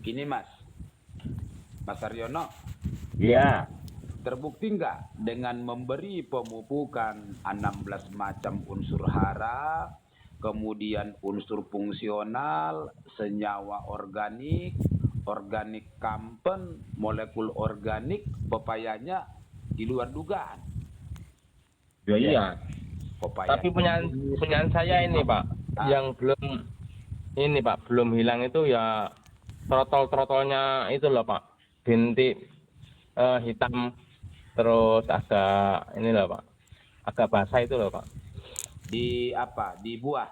Gini Mas Aryono, Iya. terbukti nggak dengan memberi pemupukan 16 macam unsur hara, kemudian unsur fungsional, senyawa organik, organik kampen, molekul organik, pepayanya di luar dugaan. Ya, Ya, iya. pepaya. Tapi punyaan saya ini, Pak, Ah, yang belum hilang itu ya trotol-trotolnya itu loh, Pak. Bintik hitam terus agak ini loh, Pak. Agak basah itu loh, Pak. di apa? Di buah.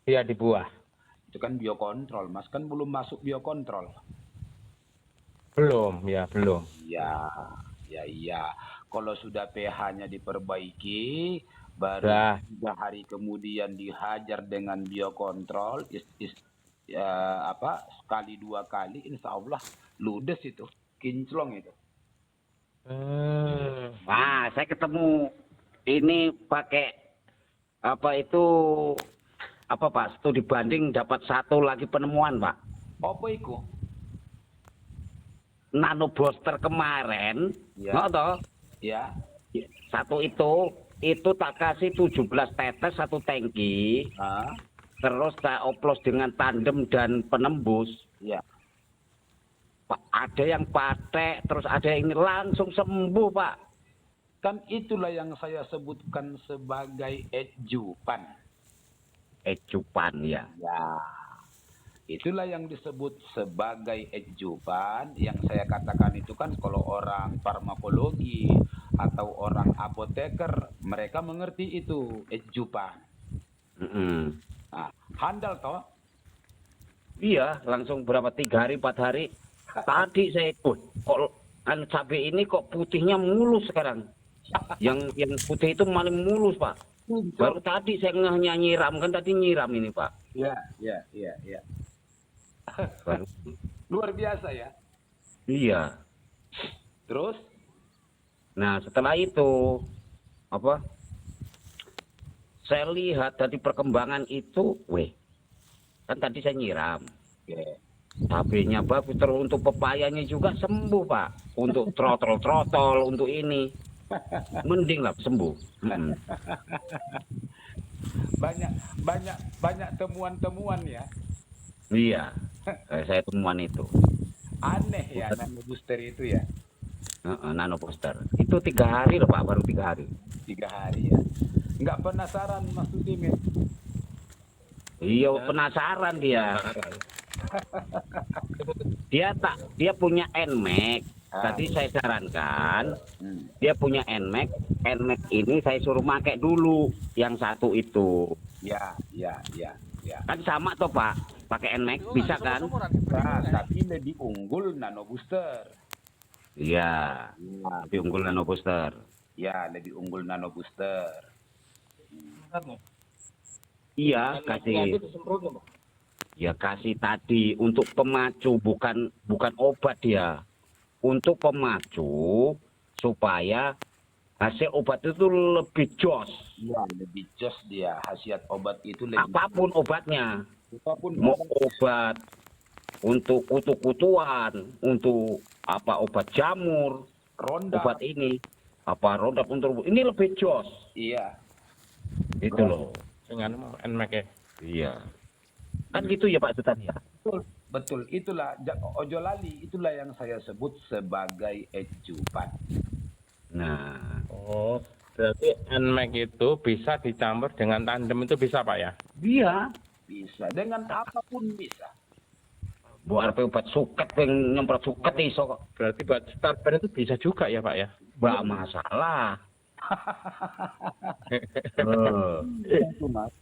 Iya, di buah. Itu kan biokontrol, Mas. Kan belum masuk biokontrol. Belum, ya belum. Ya, iya. Kalau sudah pH-nya diperbaiki, baru Dah, 3 hari kemudian dihajar dengan biokontrol, ya, sekali 2 kali, insya Allah ludes itu, kinclong itu. Nah, saya ketemu ini pakai apa itu apa Pak? Studi banding dapat satu lagi penemuan Pak. Apa itu? Nano booster kemarin, Ya. nggak toh? Ya, Satu itu tak kasih 17 tetes satu tangki, ah, terus saya oplos dengan tandem dan penembus. ya. Pak, ada yang patek, terus ada yang ini langsung sembuh Pak. Kan itulah yang saya sebutkan sebagai ejupan. Ecupan ya. Ya. Itulah yang disebut sebagai ejupan. Yang saya katakan itu kan kalau orang farmakologi atau orang apoteker, mereka mengerti itu ejupan. Nah, handal toh? Iya, langsung berapa 3 hari 4 hari. Tadi saya kok cabai ini kok putihnya mulus sekarang. Yang putih itu maling mulus Pak. Baru tadi saya nyiram kan tadi nyiram ini Pak. Ya. Baru. Luar biasa ya. Iya. Terus? Nah setelah itu apa? Saya lihat tadi perkembangan itu, kan tadi saya nyiram. Yeah. Cabenya bagus, terus untuk pepayanya juga sembuh Pak. Untuk trotol untuk ini. Mending lah sembuh. Banyak temuan-temuan ya. Iya, saya temuan itu. Aneh ya nano booster itu ya. Nano booster. Itu 3 hari loh Pak, baru 3 hari. 3 hari ya. Nggak penasaran Mas Utimin? Iya, penasaran dia. Dia punya NMAX. Tadi saya sarankan, dia punya NMAX. NMAX ini saya suruh pakai dulu yang satu itu. Ya. Kan sama toh Pak, pakai NMAX bisa kan? Nah, tapi lebih unggul nano booster. Iya, lebih unggul nano booster. Ya, lebih unggul nano booster. Iya, kasih tadi untuk pemacu, bukan obat dia. Untuk pemacu supaya hasil obat itu lebih jos. Ya, lebih jos dia. Khasiat obat itu lebih. Apapun obatnya. Apapun Mau obat untuk kutu-kutuan, untuk obat jamur, ronda. obat ini, ronda untuk ini lebih jos. Iya. Itu loh. Dengan NMAX ya. Iya. Kan gitu ya Pak Sultan ya. Betul. Itulah ojo lali, itulah yang saya sebut sebagai ejupan. Nah, Oh, berarti NMAX itu bisa dicampur dengan tandem itu bisa Pak ya? iya. Bisa dengan apapun bisa. Buat obat suket, nyemprot suket iso kok. Berarti buat starter itu bisa juga ya Pak ya? Nggak masalah. Itu Mas.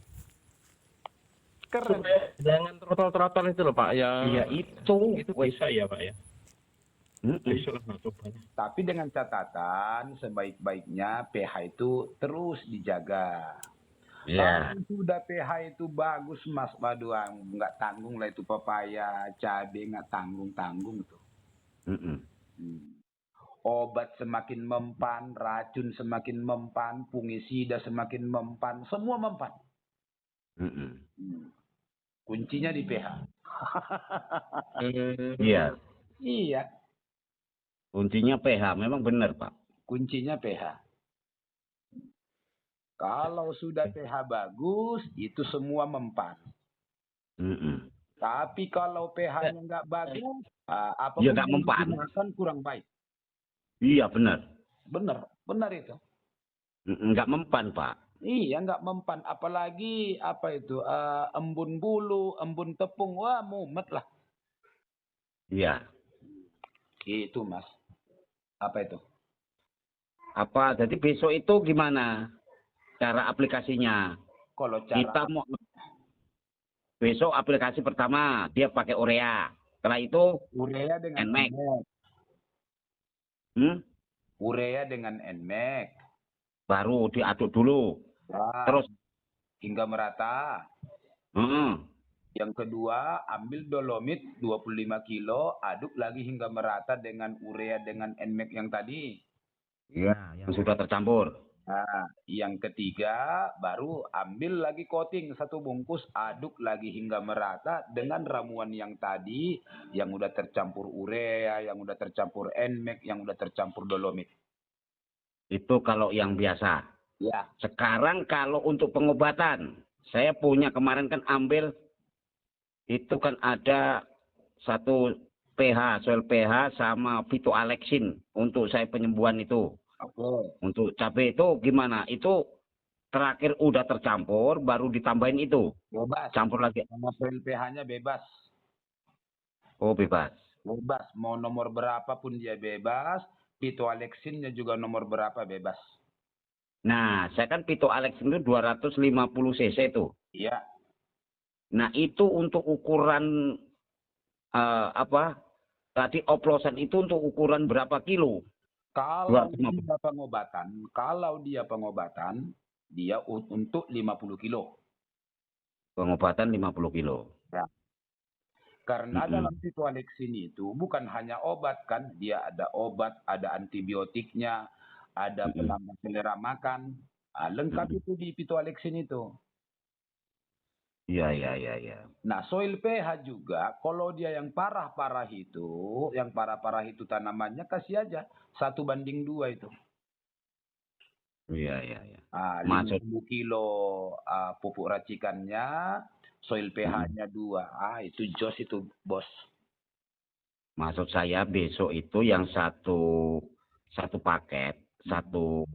Keren. Jangan trotol-trotol itu loh Pak ya. Iya itu. Itu bisa ya Pak ya? Besok lah coba. Tapi dengan catatan sebaik-baiknya pH itu terus dijaga. Iya. Kalau sudah pH itu bagus Mas, waduh nggak tanggung lah itu pepaya, cabai nggak tanggung tuh. Obat semakin mempan, racun semakin mempan, fungisida semakin mempan, semua mempan. Kuncinya di pH. Iya, Iya, kuncinya pH. Memang benar, Pak. kuncinya pH. Kalau sudah pH bagus, itu semua mempan. Mm-mm. Tapi kalau pH-nya nggak bagus, Ya apapun nggak yang mempan. digunakan kurang baik. Iya, benar. Benar, benar itu. Nggak mempan, Pak. Iya, nggak mempan. Apalagi apa itu, embun bulu, embun tepung, wah mumet lah. Iya. Itu Mas. Apa itu? Apa, jadi besok itu gimana cara aplikasinya? Kalau Kita cara mau besok aplikasi pertama, dia pakai urea. Setelah itu, urea dengan NMAX. NMAX, Hmm? urea dengan NMAX, Baru diaduk dulu. ya, Terus, hingga merata. hmm, Yang kedua, ambil dolomit 25 kilo, aduk lagi hingga merata dengan urea dengan NMAX yang tadi. iya, yang sudah tercampur. Nah, yang ketiga, baru ambil lagi coating satu bungkus, aduk lagi hingga merata dengan ramuan yang tadi, yang udah tercampur urea, yang udah tercampur NMAX, yang udah tercampur dolomit. Itu kalau yang biasa. Ya, Sekarang kalau untuk pengobatan, saya punya kemarin kan ambil, itu kan ada satu pH, soil pH sama phytoalexin untuk saya penyembuhan itu. oke. Untuk cabai itu gimana? Itu terakhir udah tercampur, baru ditambahin itu. Bebas. Campur lagi. Sama pH-nya bebas. Oh, bebas. Bebas. Mau nomor berapa pun dia bebas. Phytoalexinnya juga nomor berapa bebas. Nah, saya kan phytoalexin itu 250 cc itu. Iya. Nah, itu untuk ukuran apa? Tadi oplosan itu untuk ukuran berapa kilo? Kalau 250. dia pengobatan, dia untuk 50 kilo. Pengobatan 50 kilo. Ya. Karena Mm-mm. dalam phytoalexin itu bukan hanya obat kan, dia ada obat, ada antibiotiknya, ada Mm-mm. penambah selera makan. Lengkap Mm-mm. itu di phytoalexin itu. Iya, iya, iya, iya. Nah, soil pH juga, kalau dia yang parah-parah itu tanamannya kasih aja 1:2 itu. Iya, iya, iya. Lima Maksud 50 kilo pupuk racikannya, soil pH-nya 2. Itu jos itu, bos. maksud saya besok itu yang satu paket, satu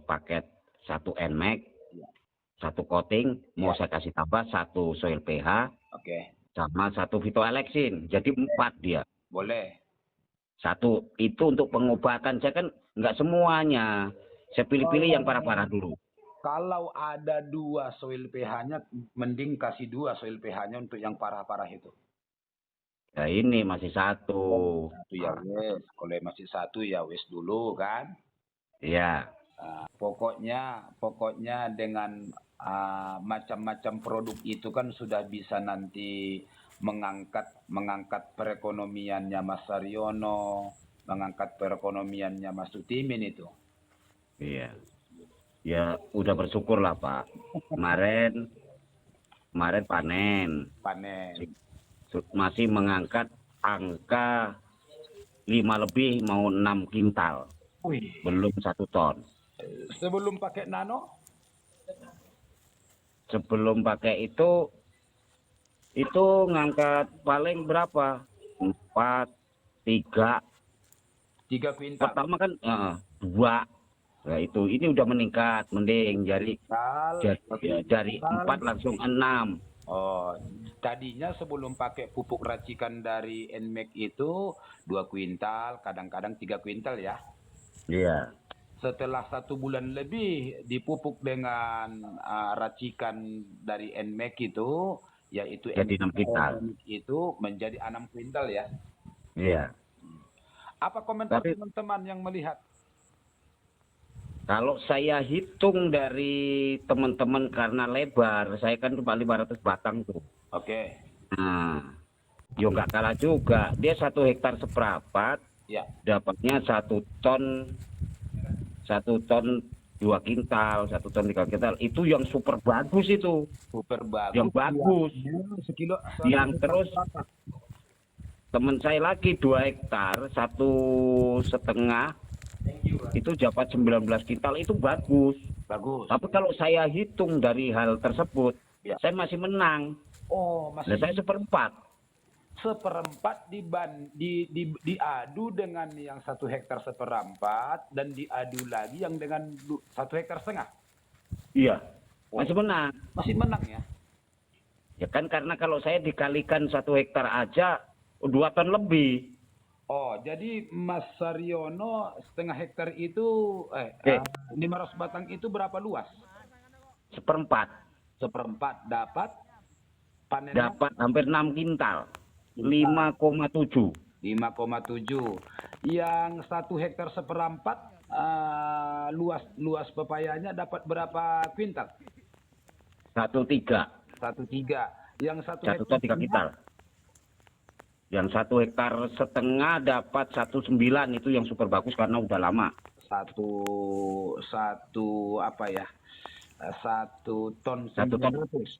paket, satu NMAX, Ya. satu coating, mau Ya. saya kasih tambah satu soil pH Oke, sama satu phytoalexin. Jadi 4 dia. boleh. Satu itu untuk pengobatan. Saya kan nggak semuanya. Saya pilih-pilih yang parah-parah dulu. Kalau ada 2 soil pH-nya, mending kasih 2 soil pH-nya untuk yang parah-parah itu. Nah, ini masih satu. Satu ya wes, kalau masih satu ya wes dulu kan. Iya. Pokoknya dengan macam-macam produk itu kan sudah bisa nanti mengangkat perekonomiannya Mas Saryono, mengangkat perekonomiannya Mas Sutimin itu. Iya. Ya udah bersyukur lah Pak. Kemarin panen. Panen. Masih mengangkat angka 5 lebih mau 6 kintal. Wih. Belum 1 ton. Sebelum pakai nano? Sebelum pakai itu ngangkat paling berapa? 4, 3. 3 kuintal. Pertama kan 2. Nah itu, ini udah meningkat, mending dari 4 langsung 6. Oh, tadinya sebelum pakai pupuk racikan dari NMAX itu 2 kuintal, kadang-kadang 3 kuintal ya. Iya. Setelah 1 bulan lebih dipupuk dengan racikan dari NMAX itu, yaitu Jadi 6 kintal. itu menjadi 6 kuintal ya. Iya. Apa komentar Tapi teman-teman yang melihat? kalau saya hitung dari teman-teman karena lebar, saya kan cuma 500 batang tuh. Oke. Nah, yo nggak kalah juga. Dia 1 hektar seperempat, Ya. dapatnya 1 ton 2 kintal, 1 ton 3 kintal. Itu yang super bagus itu. Super bagus. Yang bagus. Ya, sekilo. Yang satu terus berapa? teman saya lagi 2 hektar, 1,5 itu dapat 19 kintal, itu bagus. Bagus. Tapi kalau saya hitung dari hal tersebut, Ya. saya masih menang. Oh, Nah, masih saya seperempat. seperempat diadu dengan yang 1 hektar seperempat dan diadu lagi yang dengan 1,5 hektar. Iya, masih menang. Masih menang ya? Ya kan karena kalau saya dikalikan 1 hektar aja 2 ton lebih. Oh, jadi Mas Saryono 1/2 hektar itu 500 batang itu berapa luas? Seperempat. Seperempat dapat panennya Dapat hampir 6 kintal. 5,7. 5,7. Yang 1 hektar seperempat luas pepayanya dapat berapa kuintal? 1,3. 1,3. Yang 1 ton 3 kintal. Yang 1,5 hektar dapat 1,9, itu yang super bagus karena udah lama. Satu apa ya? 1 ton 1 ton 900.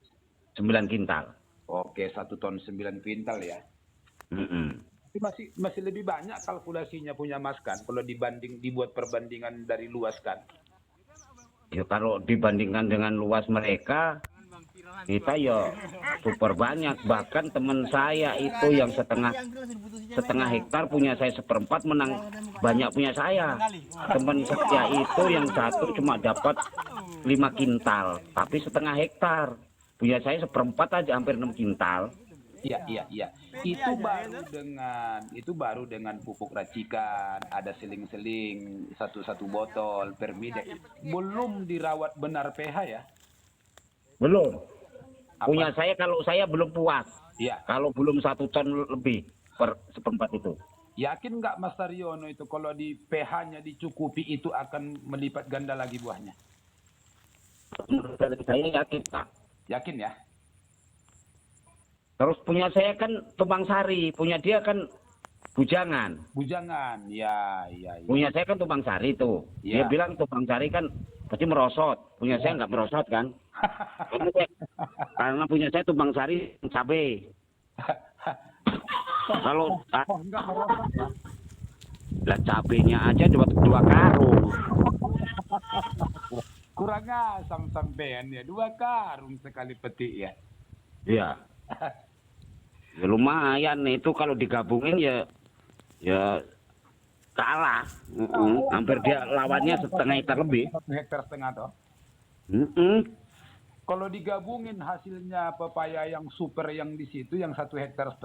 9 kintal. Oke, 1 ton 9 kuintal ya. Mm-mm. Tapi masih lebih banyak kalkulasinya punya Mas kan kalau dibuat perbandingan dari luas kan. Ya kalau dibandingkan dengan luas mereka, kita ya super banyak. Bahkan teman saya itu yang setengah hektar punya saya seperempat, menang banyak punya saya. Teman saya itu yang satu cuma dapat 5 kintal, tapi setengah hektar. Punya saya seperempat aja hampir 6 kintal. Iya. Itu baru dengan pupuk racikan, ada seling-seling satu botol permide. Belum dirawat benar pH ya. Belum. Apa? Punya saya kalau saya belum puas. Iya. Kalau belum 1 ton lebih per seperempat itu. Yakin nggak Mas Taryono itu kalau di pH-nya dicukupi itu akan melipat ganda lagi buahnya? Menurut saya yakin, Pak. Yakin ya? Terus punya saya kan tumpang sari, punya dia kan bujangan. Bujangan, ya. Punya saya kan tumpang sari tuh. Dia Iya. bilang tumpang sari kan pasti merosot. Punya saya nggak merosot kan. Karena punya saya tumpang sari cabai. Kalau Enggak merosot ya. lah cabenya aja dapat 2 karung. Kurang asam sampean ya, 2 karung sekali petik ya. Iya. Ya lumayan itu kalau digabungin ya kalah. Hampir dia lawannya setengah hektar lebih. 1,5 hektar toh. Kalau digabungin hasilnya pepaya yang super yang di situ yang 1,5 hektar, 1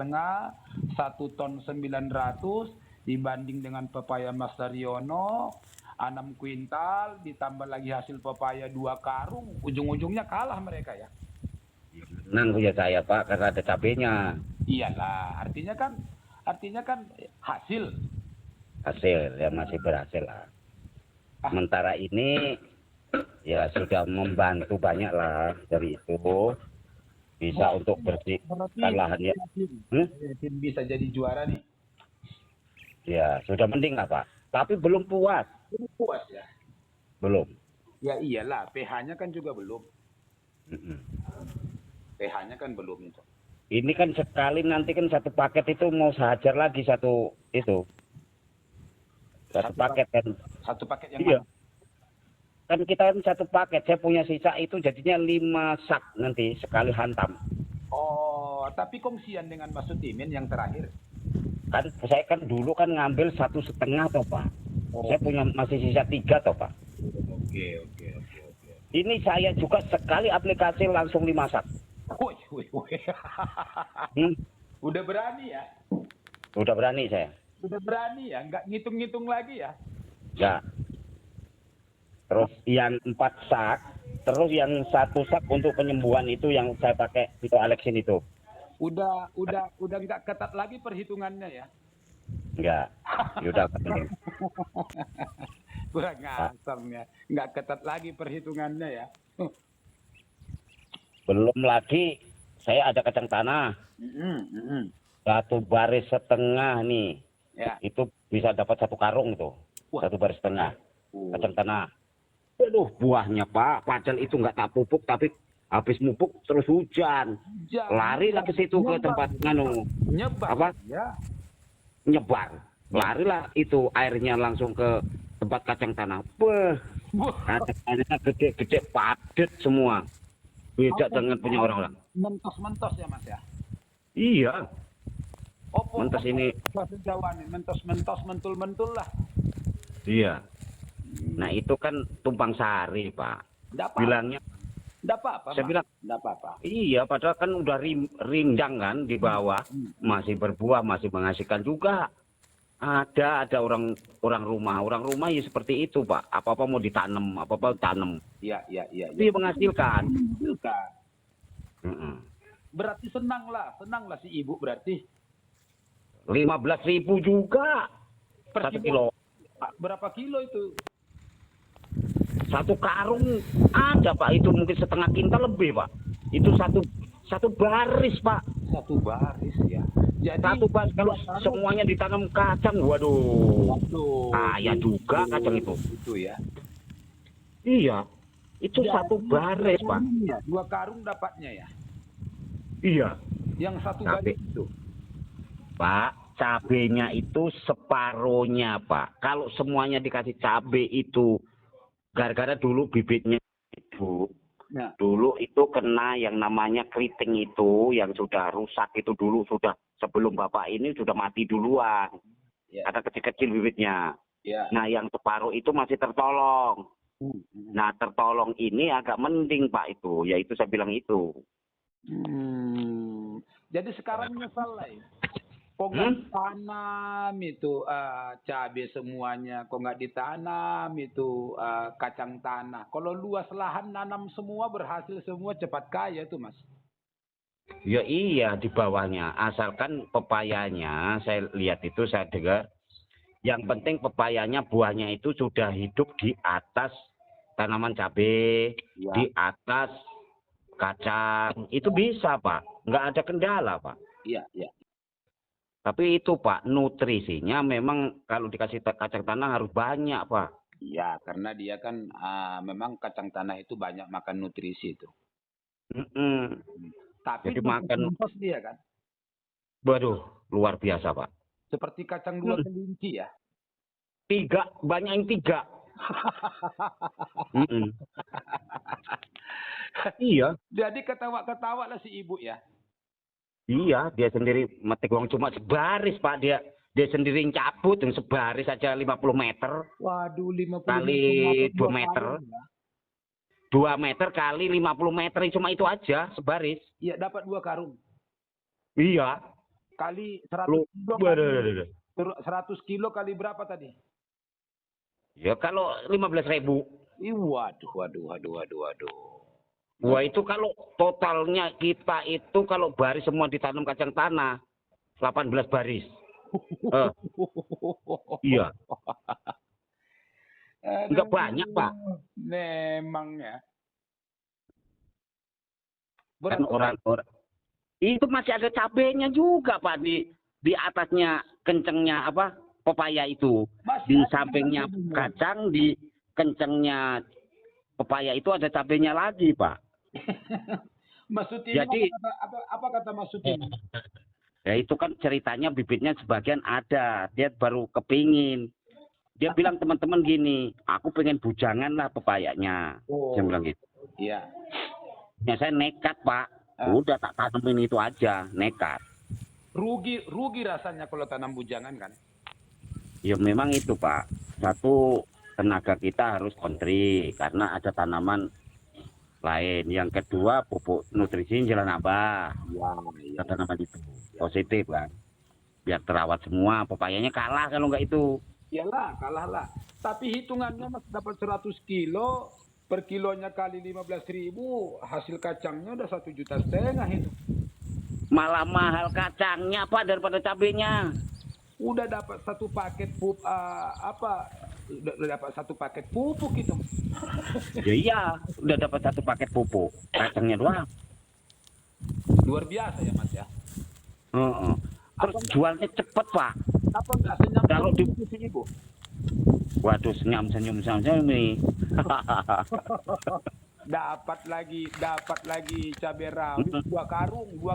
ton 900 dibanding dengan pepaya Mas Daryono 6 kuintal ditambah lagi hasil pepaya 2 karung, ujung-ujungnya kalah mereka ya. Menang punya saya Pak karena ada cabenya. Iyalah, artinya kan hasil. Hasil ya masih berhasil lah. Sementara ini ya sudah membantu banyak lah dari itu bisa untuk bersihkan lahannya. Yakin bisa jadi juara nih. Ya sudah mending lah Pak. Tapi belum puas. Belum puas ya. Belum. Ya iyalah, pH-nya kan juga belum. Mm-mm. pH-nya kan belum itu. Ini kan sekali nanti kan satu paket itu mau sehajar lagi satu itu. Satu paket kan. Satu paket yang Iya. mana? Kan kita kan satu paket, saya punya sisa itu jadinya 5 sak nanti sekali hantam. Oh, tapi kongsian dengan Mas Sutimin yang terakhir. Kan saya kan dulu kan ngambil 1,5 toh Pak. Oh. Saya punya masih sisa 3 toh Pak. Oke. Ini saya juga sekali aplikasi langsung 5 sak. Wih. Hmm, Udah berani ya? udah berani saya. Udah berani ya? Nggak ngitung-ngitung lagi ya? Ya. Terus yang 4 sak, terus yang 1 sak untuk penyembuhan itu yang saya pakai itu Alexin itu. Udah nggak ketat lagi perhitungannya ya? Enggak. Ya udah penting. Kurang asamnya. Nggak ketat lagi perhitungannya ya? Belum lagi saya ada kacang tanah. Satu baris setengah nih. Ya. Itu bisa dapat 1 karung tuh. Wah. 1 baris setengah. Kacang tanah. Aduh, buahnya Pak, padahal itu nggak tak pupuk, tapi habis mupuk terus hujan. Larilah ke situ ke tempat nganu nyebar apa ya. nyebar. Larilah itu airnya langsung ke tempat kacang tanah. Beuh, Wah, kacang-kacangnya gede-gede padat semua. Beda dengan punya orang-orang. mentos-mentos ya Mas ya. Iya, Opo mentos ini. bahasa Jawa nih, mentos-mentos, mentul-mentul lah. Iya. Nah, itu kan tumpang sari, Pak. Enggak apa, Bilangnya, enggak apa-apa. saya Mas. bilang, Enggak apa-apa. iya, padahal kan udah rindang kan di bawah, masih berbuah, masih menghasilkan juga. Ada orang rumah ya seperti itu, Pak. Apa-apa mau ditanam, apa-apa tanam. Iya, iya, iya, Itu ya menghasilkan. Menghasilkan. Heeh. Berarti senang lah si ibu berarti. 15.000 juga Per 1 kilo. Berapa kilo itu? 1 karung ada, Pak. Itu mungkin setengah kintal lebih, Pak. Itu satu baris, Pak. Satu baris ya. Jadi Satu baris kalau semuanya ditanam kacang, waduh. Waduh. Kaya juga kacang itu. Itu ya. Iya. Itu Jadi, satu baris, Pak. Ya, 2 karung dapatnya ya. Iya. Yang satu Cabe. baris itu. Pak, cabenya itu separohnya, Pak. Kalau semuanya dikasih cabe itu, gara-gara dulu bibitnya itu, Nah, dulu itu kena yang namanya keriting itu, yang sudah rusak itu dulu, sudah sebelum Bapak ini sudah mati duluan. ya. Ada kecil-kecil bibitnya. Ya. Nah, yang separuh itu masih tertolong. Nah, tertolong ini agak mending, Pak, itu. Yaitu saya bilang itu. Jadi sekarang nyesal lah ya. Kok nggak ditanam itu cabai semuanya, kok nggak ditanam itu kacang tanah. Kalau luas lahan nanam semua berhasil semua cepat kaya tuh Mas. Ya iya di bawahnya. Asalkan pepayanya, saya lihat itu saya dengar. Yang penting pepayanya buahnya itu sudah hidup di atas tanaman cabai, Ya. di atas kacang. Itu bisa, Pak. Nggak ada kendala, Pak. Iya, iya. Tapi itu, Pak, nutrisinya memang kalau dikasih kacang tanah harus banyak, Pak. Iya, karena dia kan memang kacang tanah itu banyak makan nutrisi itu. Mm-mm. Tapi Jadi makan, mentos dia kan. waduh, luar biasa, Pak. Seperti kacang dua kelinci ya. 3, banyak yang 3. Mm-mm. Iya. Jadi ketawa-ketawa lah si ibu ya. Iya, dia sendiri metik uang cuma sebaris, Pak. Dia sendiri cabut dan sebaris aja 50 meter. Waduh, 50 Kali 2 meter. 2 meter kali 50 meter cuma itu aja sebaris. Iya, dapat 2 karung. Iya. Kali 100 kilo. 100 kilo kali berapa tadi? Ya kalau 15.000. Waduh. Wah, itu kalau totalnya kita itu kalau baris semua ditanam kacang tanah 18 baris. Iya. Enggak banyak, Pak. Memang ya. Kan orang-orang itu masih ada cabenya juga, Pak, di atasnya kencengnya apa? Pepaya itu. Masih Di ada sampingnya cabenya. kacang, di kencengnya pepaya itu ada cabenya lagi, Pak. Maksudnya Jadi apa kata maksudnya? ya itu kan ceritanya bibitnya sebagian ada, dia baru kepingin. Dia bilang teman-teman gini, aku pengen bujangan lah pepayanya. Oh. Dia bilang gitu. Iya. Ya saya nekat, Pak. Udah tak tanemin itu aja, nekat. Rugi rasanya kalau tanam bujangan kan? Ya memang itu, Pak. Satu, tenaga kita harus kontri karena ada tanaman lain. Yang kedua, pupuk nutrisi jalan nambah. Ya. Tanaman itu positif kan. Biar terawat semua. Pepayanya kalah kalau nggak itu. Iyalah, kalah lah. Tapi hitungannya Mas dapat 100 kilo, per kilonya kali 15.000, hasil kacangnya udah 1,5 juta itu. Malah mahal kacangnya, Pak, daripada cabenya. Udah dapat satu paket udah dapat satu paket pupuk itu. Ya iya, udah dapat satu paket pupuk. Kacangnya doang. Luar biasa ya Mas ya. Terus jualnya cepet, Pak. Apa enggak senyap Kalau di- si ibu? Waduh, senyum-senyum nih. Dapat lagi cabai rawit dua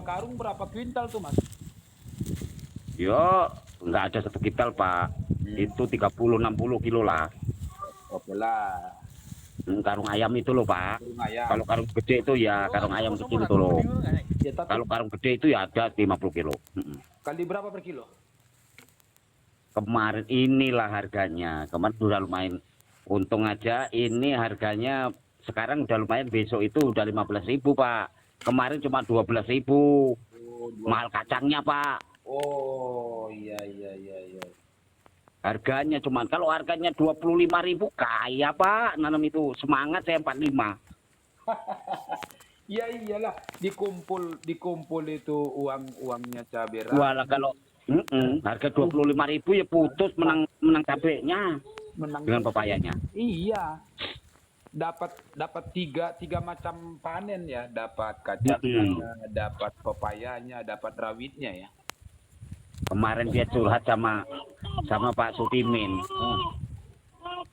karung berapa kuintal tuh Mas? Yo, nggak ada 1 kintal, Pak. Itu 30-60 kilo lah. Oke lah, Karung ayam itu loh, Pak. karung ayam. Kalau karung gede itu ya karung ayam kecil itu loh. Ya, tapi Kalau karung gede itu ya ada 50 kilo. kali berapa per kilo? Kemarin inilah harganya. Kemarin udah lumayan. Untung aja ini harganya sekarang udah lumayan. Besok itu udah 15.000, Pak. Kemarin cuma 12.000. Oh, Mahal kacangnya, Pak. oh iya iya iya iya. Harganya cuman kalau harganya 25.000 kaya, Pak. Nanam itu semangat saya 45. Ya iyalah, dikumpul itu uangnya cabai rawit. Walah kalau harga 25.000 ya putus menang cabenya Menang dengan pepayanya. Iya. Dapat tiga macam panen ya, dapat kacangnya, dapat pepayanya, dapat rawitnya ya. Kemarin dia curhat sama Pak Sutimin.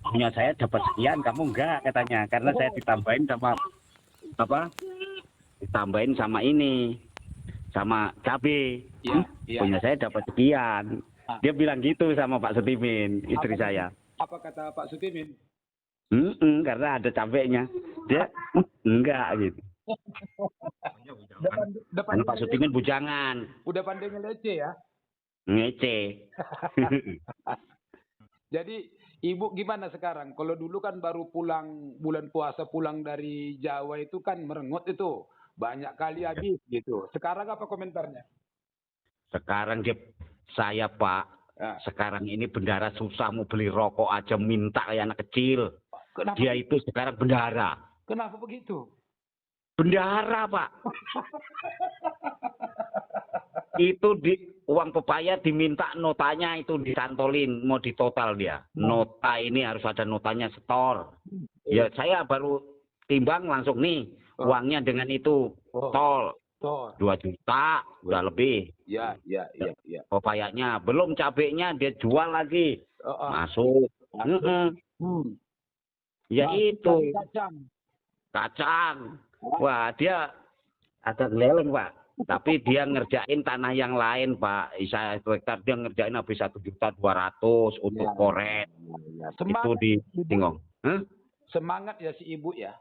Punya saya dapat sekian, kamu enggak katanya, karena saya ditambahin sama ditambahin sama ini, sama cabe. Iya, iya. Punya saya dapat sekian. Dia bilang gitu sama Pak Sutimin, istri saya. Apa kata Pak Sutimin? Karena ada cabenya. Dia enggak gitu. Depan Karena Pak Sutimin bujangan, udah pandai ngelece ya. ngece. Jadi Ibu gimana sekarang? Kalau dulu kan baru pulang bulan puasa pulang dari Jawa itu kan merengut itu. Banyak kali habis gitu. Sekarang apa komentarnya? Sekarang saya Pak, Ya. sekarang ini bendara susah mau beli rokok aja minta kayak anak kecil. Kenapa? Dia itu sekarang bendara. Kenapa begitu? Bendara, Pak. Itu uang pepaya diminta notanya itu dicantolin, mau ditotal dia. Nota ini harus ada notanya setor. Ya saya baru timbang langsung nih uangnya dengan itu tol. Toh. 2 juta udah lebih. Ya. Pepayanya belum cabenya dia jual lagi. Masuk. Ya itu kacang. Wah, dia ada leleng, Pak. Tapi dia ngerjain tanah yang lain, Pak. Saya 1 hektar dia ngerjain habis 1.200.000 untuk koret. Itu di Tingong. Semangat ya si Ibu ya.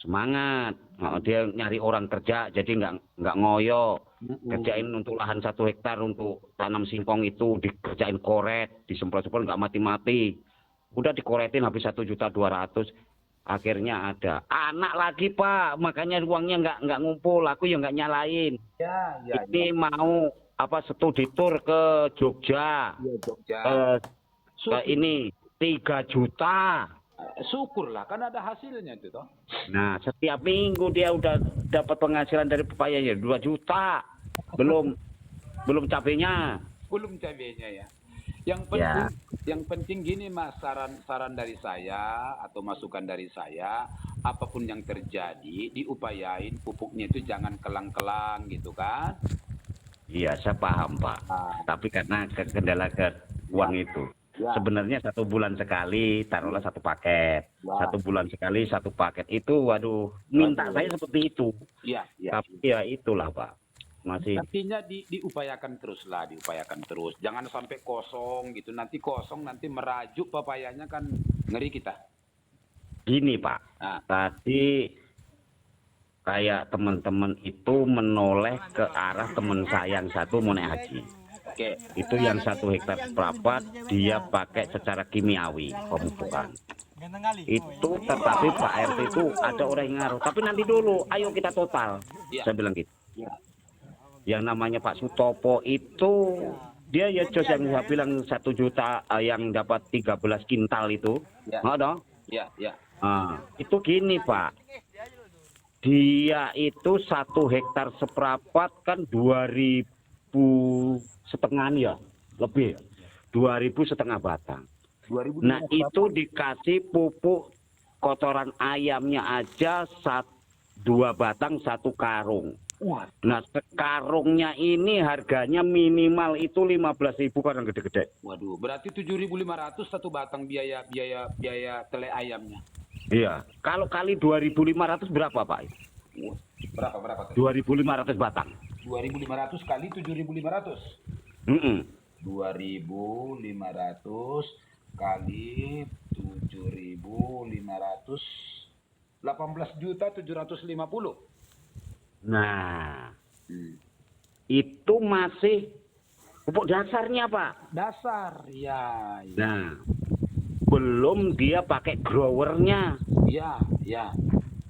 Semangat. Dia nyari orang kerja, jadi nggak ngoyo. Kerjain untuk lahan 1 hektar untuk tanam singkong itu dikerjain koret, disemprot-semprot nggak mati-mati. Udah dikoretin habis 1.200.000. Akhirnya ada anak lagi, Pak, makanya uangnya nggak ngumpul, aku ya nggak nyalain. Ya. Ini mau studi tour ke Jogja, ke ini 3 juta. Syukurlah kan ada hasilnya itu toh. Nah setiap minggu dia udah dapat penghasilan dari pepayanya 2 juta, belum cabenya. Belum cabenya ya. Yang penting gini Mas, saran dari saya atau masukan dari saya, apapun yang terjadi diupayain pupuknya itu jangan kelang-kelang gitu kan. Iya, saya paham, Pak. Tapi karena kendala uang itu. Sebenarnya 1 bulan sekali, taruhlah 1 paket. 1 bulan sekali 1 paket itu, waduh, minta saya seperti itu. Iya. Tapi ya itulah, Pak. Masih. Artinya diupayakan terus. Jangan sampai kosong gitu. Nanti kosong, nanti merajuk papayanya kan ngeri kita. Gini, Pak. Tadi kayak teman-teman itu menoleh ke arah teman saya yang satu mau naik haji. Oke. Itu yang 1 hektar seperempat dia pakai secara kimiawi pemupukan. Itu tetapi Pak RT itu ada orang yang ngaruh. Tapi nanti dulu, ayo kita total. Saya bilang gitu. Yang namanya Pak Sutopo itu dia ya Jos yang saya bilang 1 juta yang dapat 13 kintal itu. Ada? Ya. Itu gini, Pak. Dia itu 1 hektar seperempat kan 2.500 ya, lebih 2.500 batang. 2000. Nah itu dikasih pupuk kotoran ayamnya aja 2 batang 1 karung. Wah, Nah, sekarungnya ini harganya minimal itu 15.000 kalau yang gede-gede. waduh, berarti 7.500 satu batang biaya biaya biaya tele ayamnya. Iya. Kalau kali 2.500 berapa, Pak? Wah, berapa tadi? 2.500 batang. 2.500 kali 7.500. Mm-mm. 2.500 kali 7.500, 18.750. Nah, Hmm. itu masih pupuk dasarnya, Pak. Dasar, ya, ya, Nah, belum dia pakai growernya. ya, ya.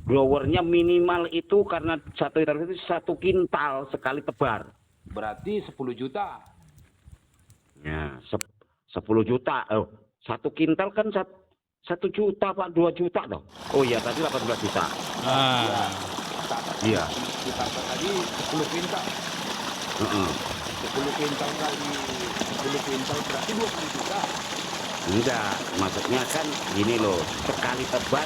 Growernya minimal itu karena 1 hektar itu 1 kintal sekali tebar. Berarti 10 juta. Ya, 10 juta. Oh, 1 kintal kan 1 juta, Pak. 2 juta toh. Oh iya, tadi 18 juta. Ya, Iya. kita tadi 10 kuintal. Heeh. 10 kuintal kali 10 kuintal berarti 20 juta. Enggak, maksudnya kan gini loh, sekali tebar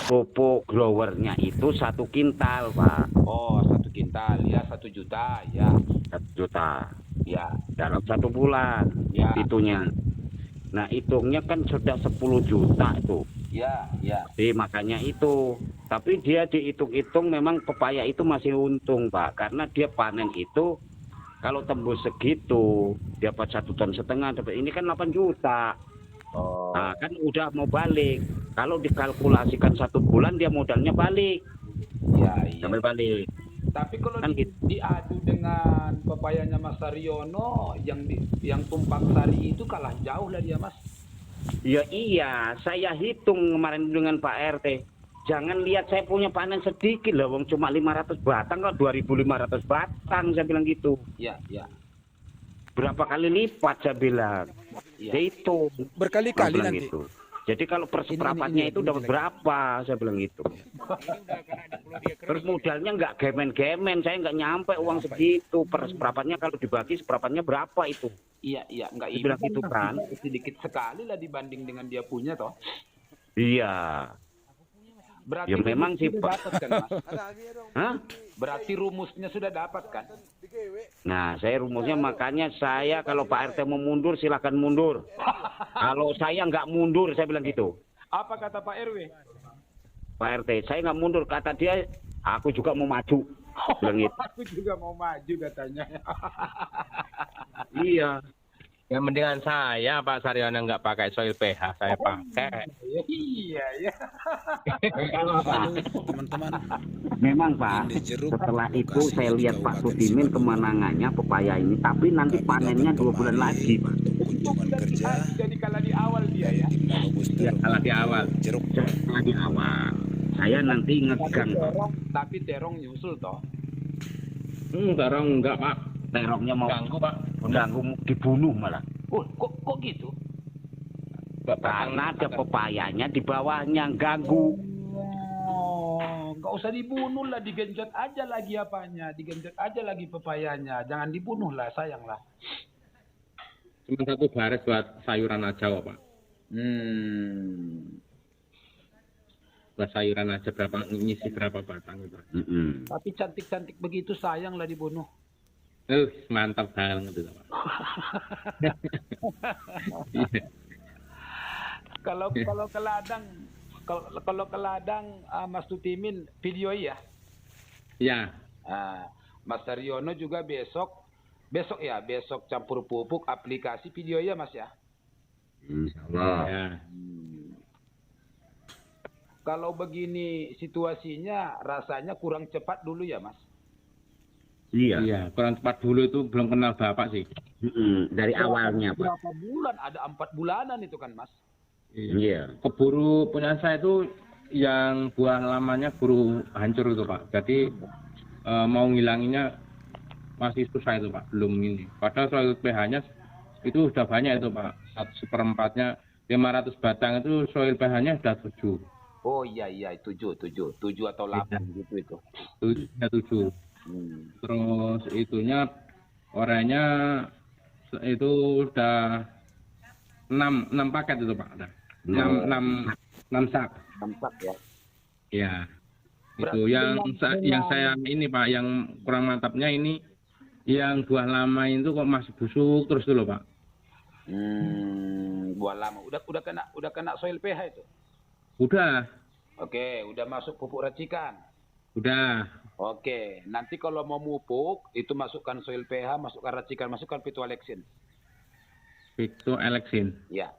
pupuk growernya itu 1 kintal, Pak. Oh, 1 kuintal, ya 1 juta, ya, 1 juta ya, dalam 1 bulan ya, itunya. Nah, hitungnya kan sudah 10 juta itu. ya, ya. Jadi makanya itu. Tapi dia dihitung-hitung memang pepaya itu masih untung, Pak. Karena dia panen itu kalau tembus segitu, dapat 1,5 ton. Ini kan 8 juta. Oh, Nah, kan udah mau balik. Kalau dikalkulasikan 1 bulan dia modalnya balik. ya, iya. Sampai balik. Tapi kalau Kan gitu. diadu dengan pepayanya Mas Saryono yang tumpang sari itu kalah jauh lah dia, Mas. Ya iya, saya hitung kemarin dengan Pak RT. Jangan lihat saya punya panen sedikit lah, wong cuma 500 batang kok 2.500 batang, saya bilang gitu. Ya, ya, Berapa kali lipat saya bilang. ya. Saya hitung. Berkali-kali Saya bilang nanti. gitu. Jadi kalau perseperapannya itu dapat berapa, saya bilang gitu. Terus modalnya nggak gemen-gemen, saya nggak nyampe uang segitu. Perseperapannya kalau dibagi seperapannya berapa itu? Iya, iya, enggak Dia bilang gitu kan. sedikit sekali lah dibanding dengan dia punya toh. Iya. Berarti Ya memang rumusnya sih, sudah Pak. dapat kan, Mas? Hah? Berarti rumusnya sudah dapat kan? Nah, saya rumusnya makanya saya kalau Pak RT mau mundur silahkan mundur. Kalau saya nggak mundur, saya bilang gitu. Apa kata Pak RW? Pak RT, saya nggak mundur. Kata dia, aku juga mau maju. Bilang gitu. Aku juga mau maju katanya. Iya. Ya mendingan saya Pak Saryono nggak pakai soil pH, saya pakai. Iya, iya. Teman-teman, Memang Pak, ini jeruk setelah itu lokasinya saya di lihat Pak Kabupaten Sudimin Simalungun. kemenangannya pepaya ini, tapi nanti Kami panennya datang 2 bulan kemari lagi, Pak. untuk kunjungan kerja Jadi kalah di awal dia dari ya. tim Nano Booster Ya, kalah di awal. untuk jeruk. Setelah di awal, saya nanti ngegang Pak. Tapi terong nyusul toh. Terong enggak Pak. Terongnya mau Ganggu Pak. ganggu dibunuh malah. Oh, kok gitu? Karena ada pepayanya di bawahnya ganggu. Oh, nggak usah dibunuh lah, digenjot aja lagi apanya, digenjot aja lagi pepayanya, jangan dibunuh lah, sayang lah. Cuma 1 baris buat sayuran aja kok Pak. Buat sayuran aja berapa ngisi berapa batang gitu. Tapi cantik-cantik begitu sayang lah dibunuh. Mantap banget itu Pak. Iya. Kalau ke ladang Mas Tutimin video ya. Ya, Mas Saryono juga besok campur pupuk aplikasi video ya Mas ya. Insyaallah. ya. Kalau begini situasinya rasanya kurang cepat dulu ya Mas. Iya. Iya, kurang cepat dulu itu belum kenal Bapak sih. Dari awalnya, Pak. Berapa bulan? Ada 4 bulanan itu kan Mas. Iya. Keburu punya saya itu yang buah lamanya buru hancur itu Pak. Jadi mau ngilanginnya masih susah itu Pak, belum ini. Padahal soal pH-nya itu sudah banyak itu Pak. 1/4-nya 500 batang itu soil pH-nya sudah 7. Oh iya 7 atau 8 gitu itu. 7. Terus itunya oranye itu sudah 6 paket itu Pak. 6 sak. Nampak ya. Ya. Itu yang saya ini Pak, yang kurang mantapnya ini yang buah lama itu kok masih busuk terus dulu Pak. Buah lama. Udah kena soil pH itu. Udah, Oke, udah masuk pupuk racikan. udah. Oke, nanti kalau mau mupuk itu masukkan soil pH, masukkan racikan, masukkan pitualexin. Itu Alexin. Ya,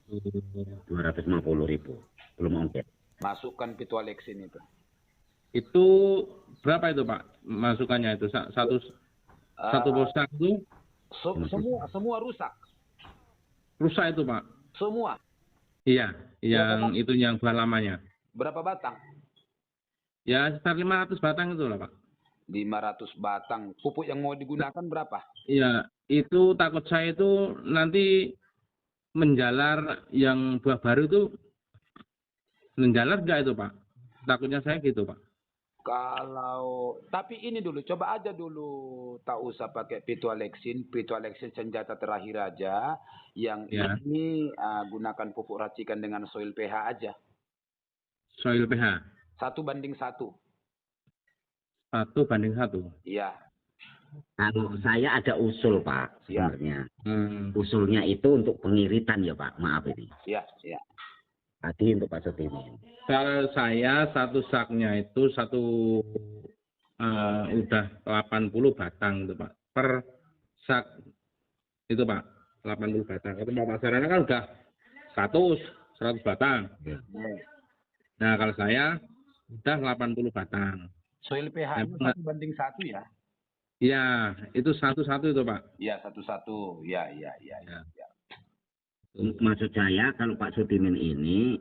250.000 belum ongkir. masukkan pitualexin itu. Itu berapa itu Pak masukannya itu? Satu bosak itu Semua rusak. rusak itu Pak. Semua. Iya, yang itu yang buah lamanya. Berapa batang? Ya sekitar 500 batang itu lah Pak. 500 batang. Pupuk yang mau digunakan berapa? Iya, itu takut saya itu nanti menjalar yang buah baru itu menjalar enggak itu Pak? Takutnya saya gitu Pak. Tapi ini dulu, coba aja dulu, tak usah pakai pitualexin senjata terakhir aja. Yang Ya. ini gunakan pupuk racikan dengan soil pH aja. Soil pH 1:1. 1:1. Iya. Kalau saya ada usul Pak sebenarnya. Usulnya itu untuk pengiritan ya Pak, maaf ini. Iya, iya. Tadi untuk Pak Sutimin. Kalau saya satu saknya itu udah 80 batang itu Pak. Per sak itu Pak, 80 batang. Itu Pak pasarannya kan udah 100 batang. Ya. Nah, kalau saya udah 80 batang. Soil pH-nya 1:1 ya? Iya, itu satu-satu itu Pak. Iya, 1:1. Iya. Ya. Maksud saya kalau Pak Sutimin ini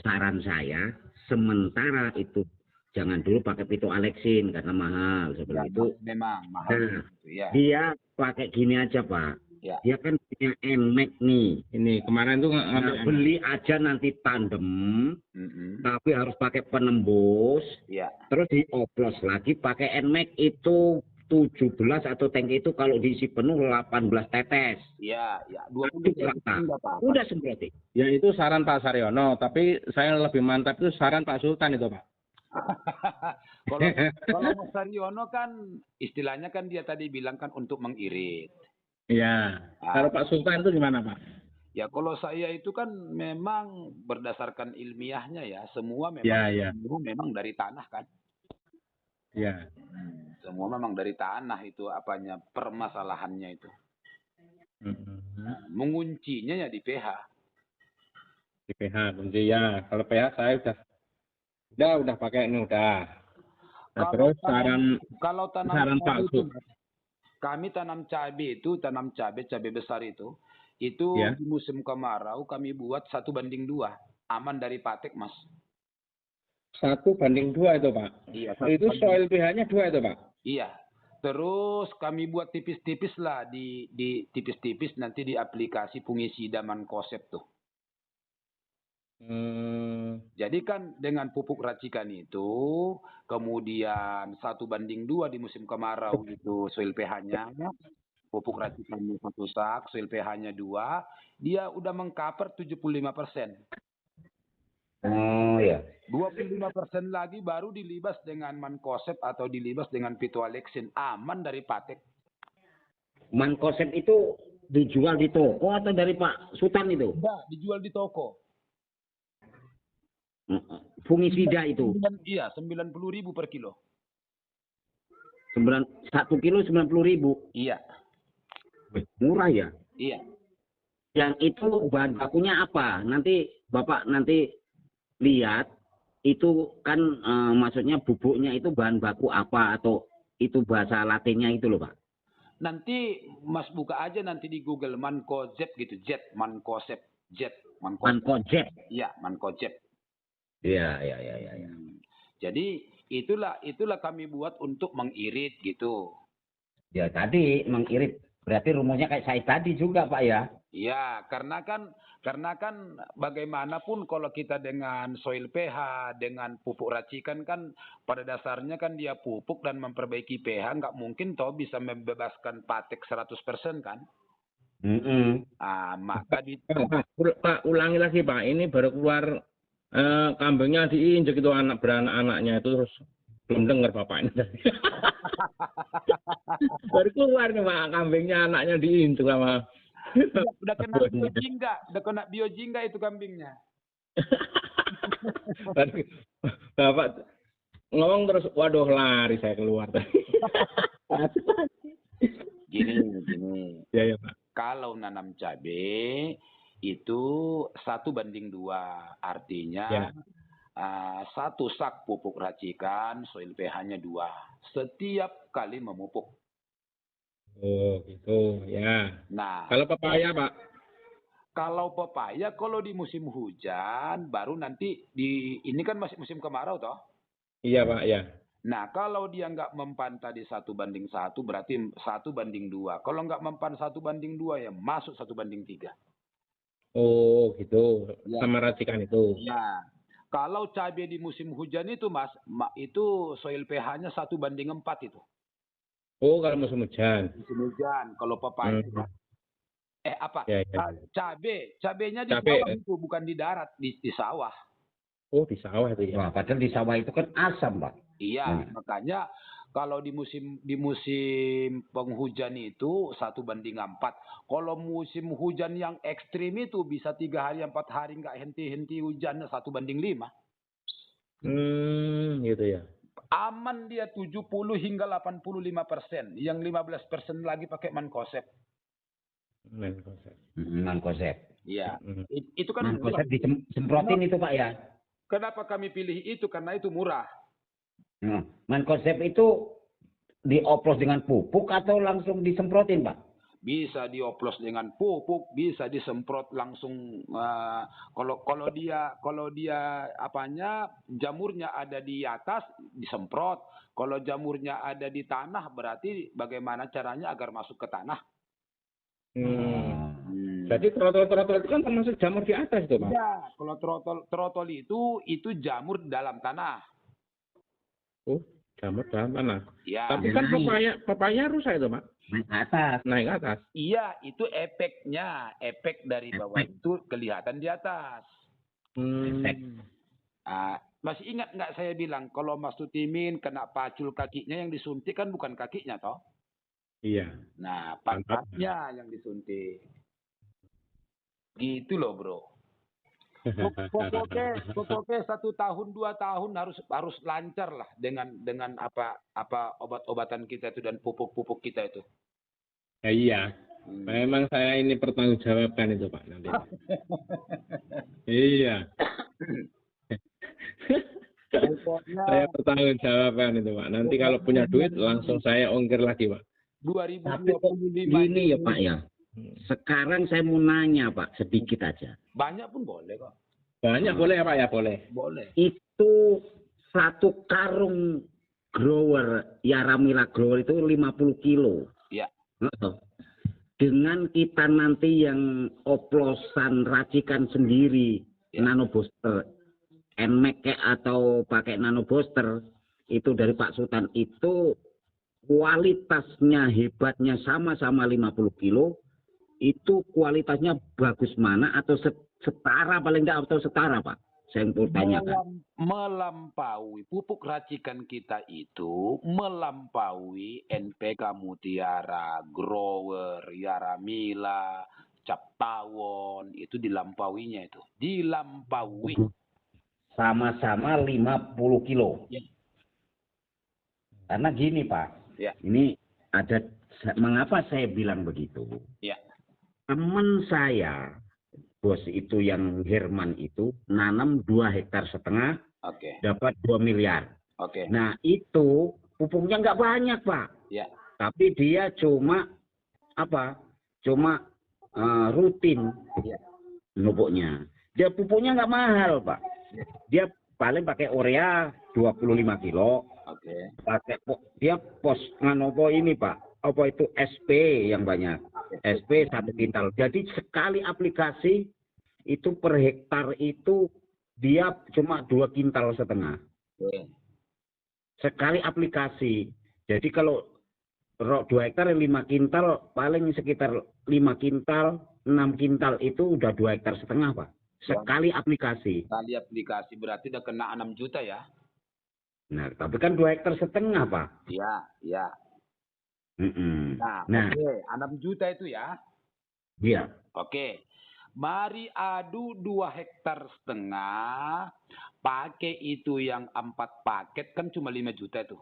saran saya sementara itu jangan dulu pakai pitualexin karena mahal seperti itu. Memang mahal. Nah, Ya. dia pakai gini aja Pak. Ya. Dia kan punya NMAX nih. Ini kemarin tuh Nah, ngambil beli aja nanti tandem, tapi harus pakai penembus. Ya. Terus dioplos lagi pakai NMAX itu 17 atau tangki itu kalau diisi penuh 18 tetes. Iya. Itu 20 rata. enggak apa-apa. Udah semproti. ya itu saran Pak Saryono, tapi saya lebih mantap itu saran Pak Sultan itu Pak. Kalau Mas Saryono kan istilahnya kan dia tadi bilang kan untuk mengirit. Iya. Kalau Pak Sultan itu gimana Pak? Ya kalau saya itu kan memang berdasarkan ilmiahnya ya, semua Ya. memang dari tanah kan. Ya. Semua memang dari tanah itu apanya permasalahannya itu. Menguncinya ya di pH. Di pH kunci ya. Kalau pH saya udah pakai ini udah. Nah, terus kalau tanam saran cabai Pak itu, Sultan. kami tanam cabai besar itu Ya. di musim kemarau kami buat 1:2, aman dari patek Mas. 1:2 itu Pak. Iya. Itu soil pH-nya 2 itu Pak. Iya. Terus kami buat tipis-tipis lah di tipis-tipis nanti di aplikasi fungisida mankosep tuh. Jadi kan dengan pupuk racikan itu kemudian 1:2 di musim kemarau itu soil pH-nya, pupuk racikannya 1 sak, soil pH-nya 2, dia udah mengcover 75%. Oh ya. 25% lagi baru dilibas dengan mankosep atau dilibas dengan pitualexin, aman dari patek. Mankosep itu dijual di toko atau dari Pak Sultan itu? Udah dijual di toko. Fungisida itu. Iya, 90.000 per kilo. 1 kilo 90.000. Iya. Murah ya. Iya. Yang itu bahan bakunya apa? Nanti Bapak lihat itu kan maksudnya bubuknya itu bahan baku apa atau itu bahasa latinnya itu loh Pak. Nanti Mas buka aja nanti di Google mankosep gitu, mankosep. Mankosep. Iya, mankosep. Iya. Jadi itulah kami buat untuk mengirit gitu. Ya tadi mengirit berarti rumusnya kayak saya tadi juga Pak ya. Iya, karena kan bagaimanapun kalau kita dengan soil pH, dengan pupuk racikan kan pada dasarnya kan dia pupuk dan memperbaiki pH, nggak mungkin toh bisa membebaskan patek 100% kan? Maka Pak, ulangi lagi Pak. Ini baru keluar Kambingnya diinjek itu beranak-anaknya itu terus belum dengar bapaknya. Baru keluar nih Pak, kambingnya anaknya diinjek sama. Udah kena biojingga, udah kena biojingga itu kambingnya. Baru Bapak ngomong terus, waduh lari saya keluar. Gini. Ya ya Pak. Kalau nanam cabai itu 1:2, artinya Ya. 1 sak pupuk racikan, soil pH-nya 2 setiap kali memupuk. Oh gitu ya. Nah, Kalau pepaya Pak? kalau pepaya kalau di musim hujan baru nanti ini kan masih musim kemarau toh. Iya Pak ya. Nah, kalau dia nggak mempan tadi 1:1 berarti 1:2. Kalau nggak mempan 1:2 ya masuk 1:3. Oh gitu. Ya. Sama racikan itu. Ya. Kalau cabai di musim hujan itu Mas, itu soil pH-nya 1:4 itu. Oh kalau musim hujan. Musim hujan. Kalau pepaya Ya, ya. cabenya di Cabai, sawah itu bukan di darat, di sawah. Oh di sawah itu ya. Wah, padahal di sawah itu kan asam, Pak. Iya, makanya kalau di musim penghujan itu 1:4. Kalau musim hujan yang ekstrim itu bisa 3 hari 4 hari nggak henti-henti hujannya 1:5. Gitu ya. Aman dia 70 hingga 85%. Yang 15% lagi pakai mankosep. Mankosep. Iya. Mm. Itu kan Mankosep disemprotin itu, Pak ya. Kenapa kami pilih itu? Karena itu murah. Mankosep itu dioplos dengan pupuk atau langsung disemprotin, Pak? Bisa dioplos dengan pupuk, bisa disemprot langsung. Kalau dia apanya jamurnya ada di atas disemprot. Kalau jamurnya ada di tanah berarti bagaimana caranya agar masuk ke tanah? Jadi trotol itu kan termasuk jamur di atas itu Pak? Ya, kalau trotol itu jamur dalam tanah. Oh, jamur dalam tanah. Ya. Tapi kan pepaya rusak itu Pak? Naik ke atas. Naik ke atas. Iya, itu efeknya. Efek dari bawah itu kelihatan di atas. Masih ingat nggak saya bilang kalau Mas Tutimin kena pacul kakinya yang disuntik kan bukan kakinya toh? Iya. Nah, pantatnya yang disuntik. Gitu loh, Bro. Pokoknya 1 tahun 2 tahun harus lancar lah dengan apa obat-obatan kita itu dan pupuk-pupuk kita itu. Ya, iya. Memang saya ini pertanggungjawabkan itu Pak nanti. Iya. Saya pertanggungjawabkan itu Pak. Nanti kalau punya duit langsung saya ongkir lagi Pak. 2025 Ini ya Pak ya. Sekarang saya mau nanya Pak, sedikit aja. banyak pun boleh kok. Banyak boleh ya Pak ya? Boleh. Boleh. Itu 1 karung grower, Yaramila grower itu 50 kilo. Iya. Dengan kita nanti yang oplosan racikan sendiri, nano booster, NMAX atau pakai nano booster, itu dari Pak Sultan itu kualitasnya hebatnya sama-sama 50 kilo, itu kualitasnya bagus mana atau setara paling tidak atau setara Pak? Saya mau tanyakan. Melampaui pupuk racikan kita itu melampaui NPK Mutiara, Grower, Yaramila, Cap Tawon itu dilampauinya itu. Dilampaui. Sama-sama 50 kilo. Ya. Karena gini Pak, Ya. ini ada mengapa saya bilang begitu? Ya. Teman saya, bos itu yang Herman itu nanam 2,5 hektar, Oke. dapat 2 miliar. Oke. Nah itu pupuknya nggak banyak Pak, Ya. tapi dia cuma rutin pupuknya. Dia pupuknya nggak mahal Pak. Dia paling pakai urea 25 kilo. Oke. Pakai dia pos nganopo ini Pak. Apa itu SP yang banyak. SP 1 kintal. Jadi sekali aplikasi itu per hektar itu dia cuma 2,5 kintal. Oke. Sekali aplikasi. Jadi kalau 2 hektar 5 kintal paling sekitar 5 kintal, 6 kintal itu udah 2,5 hektar Pak. sekali aplikasi. Kali aplikasi berarti udah kena 6 juta ya? Nah, tapi kan 2,5 hektar, Pak. Iya, iya. Mm-mm. Nah, Nah, oke, 6 juta itu ya. iya. Oke. Mari adu 2,5 hektar, pakai itu yang 4 paket kan cuma 5 juta itu.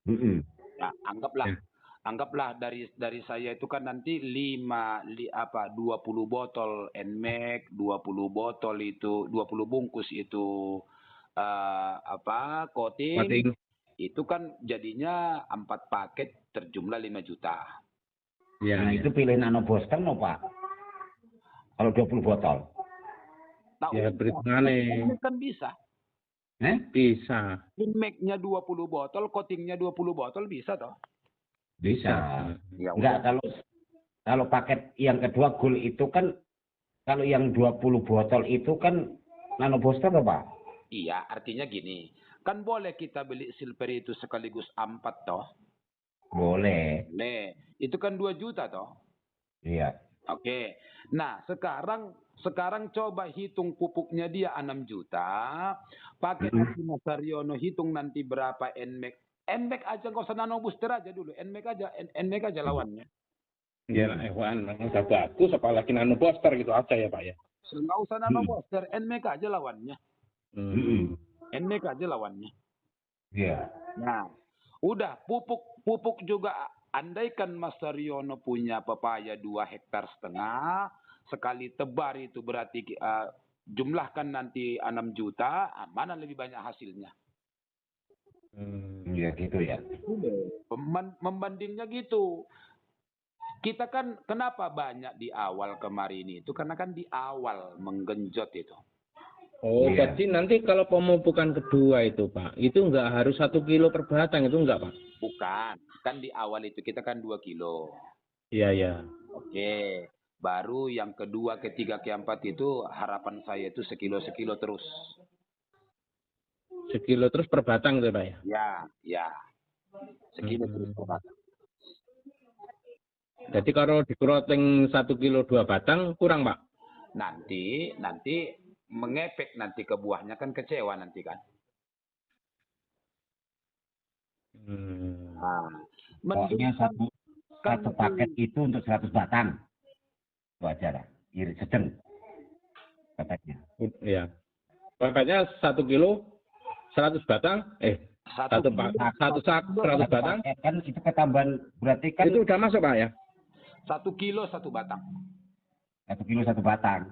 Mm-mm. Nah, anggaplah Ya. anggaplah dari saya itu kan nanti 20 botol NMAX, 20 botol itu 20 bungkus itu coating. Coating. Itu kan jadinya 4 paket terjumlah 5 juta. Iya, Nah, itu pilih Nano Booster no, Pak. Kalau 20 botol. Tahu ya beritane NMAX kan bisa. bisa. NMAX-nya 20 botol, coatingnya 20 botol bisa toh? Bisa. Ya Enggak, kalau paket yang kedua Gold itu kan, kalau yang 20 botol itu kan Nano Booster loh, Pak. Iya, artinya gini. Kan boleh kita beli silver itu sekaligus 4 toh? Boleh. Boleh. Itu kan 2 juta toh? Iya. Oke. Nah, sekarang coba hitung pupuknya dia 6 juta. Pakai nanti Mas Saryono hitung nanti berapa NMAX. NMAX aja nggak usah Nano Booster aja dulu. NMAX aja lawannya. Ya hewan udah bagus apalagi Nano Booster gitu aja ya, Pak ya. Nggak usah Nano Booster, NMAX aja lawannya. NMAX aja lawannya. Iya. Nah, udah pupuk juga. Andaikan Mas Saryono punya pepaya 2,5 hektar, sekali tebar itu berarti jumlahkan nanti 6 juta, mana lebih banyak hasilnya? Iya gitu ya. Membandingnya gitu. Kita kan kenapa banyak di awal kemarin itu? Karena kan di awal menggenjot itu. Oh, Iya. jadi nanti kalau pemupukan kedua itu, Pak, itu nggak harus 1 kilo per batang, itu enggak, Pak? Bukan. Kan di awal itu kita kan 2 kilo. Iya, iya. Oke. Baru yang kedua, ketiga, keempat itu harapan saya itu sekilo terus. Sekilo terus per batang itu, Pak ya? Ya, ya. Sekilo terus per batang. Jadi kalau di crossing 1 kilo 2 batang kurang, Pak? Nanti mengefek nanti ke buahnya, kan kecewa nanti kan. Nah, Pokoknya satu paket itu untuk 100 batang. Itu aja lah. Irit sedang. Paketnya. Iya. Paketnya 1 kilo 100 batang, satu sak 100 batang. Paket kan itu ketambahan, berarti kan Itu udah masuk, Pak ya? 1 kilo 1 batang. 1 kilo 1 batang.